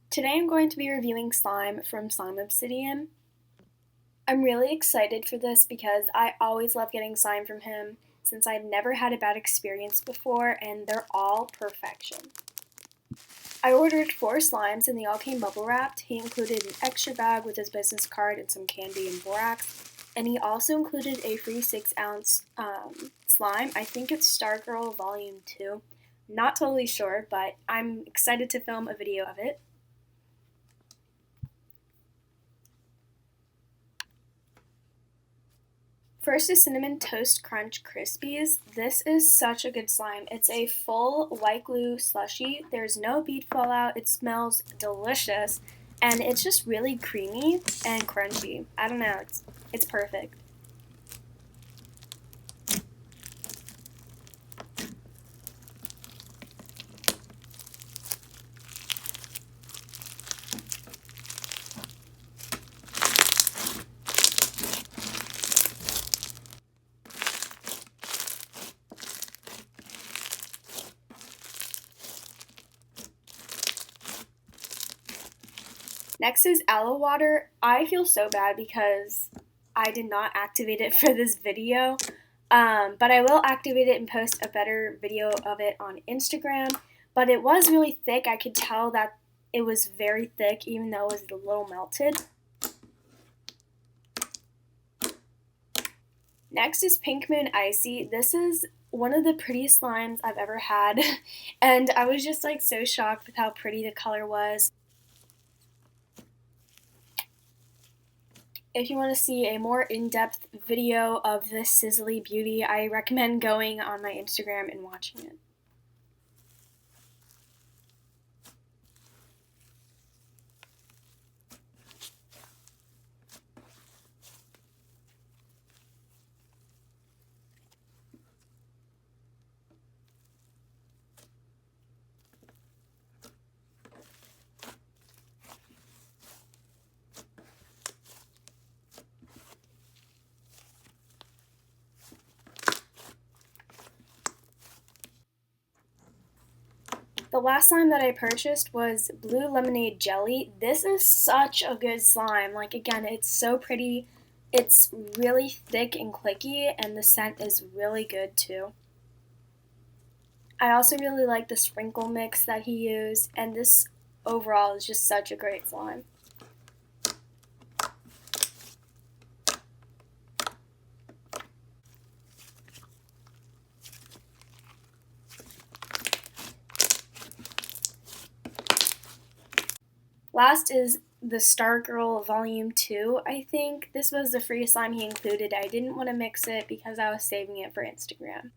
Today I'm going to be reviewing slime from Slime Obsidian. I'm really excited for this because I always love getting slime from him since I've never had a bad experience before and they're all perfection. I ordered 4 slimes and they all came bubble wrapped. He included an extra bag with his business card and some candy and borax. And he also included a free 6-ounce slime. I think it's Stargirl Volume 2. Not totally sure, but I'm excited to film a video of it. First is Cinnamon Toast Crunch Crispies. This is such a good slime. It's a full white glue slushy. There's no bead fallout. It smells delicious. And it's just really creamy and crunchy. I don't know. It's perfect. Next is aloe water. I feel so bad because I did not activate it for this video, but I will activate it and post a better video of it on Instagram. But it was really thick. I could tell that it was very thick even though it was a little melted. Next is Pink Moon Icy. This is one of the prettiest slimes I've ever had, and I was just like so shocked with how pretty the color was. If you want to see a more in-depth video of this sizzly beauty, I recommend going on my Instagram and watching it. The last slime that I purchased was Blue Lemonade Jelly. This is such a good slime. Like, again, it's so pretty. It's really thick and clicky, and the scent is really good too. I also really like the sprinkle mix that he used, and this overall is just such a great slime. Last is the Stargirl Volume 2, I think. This was the free slime he included. I didn't want to mix it because I was saving it for Instagram.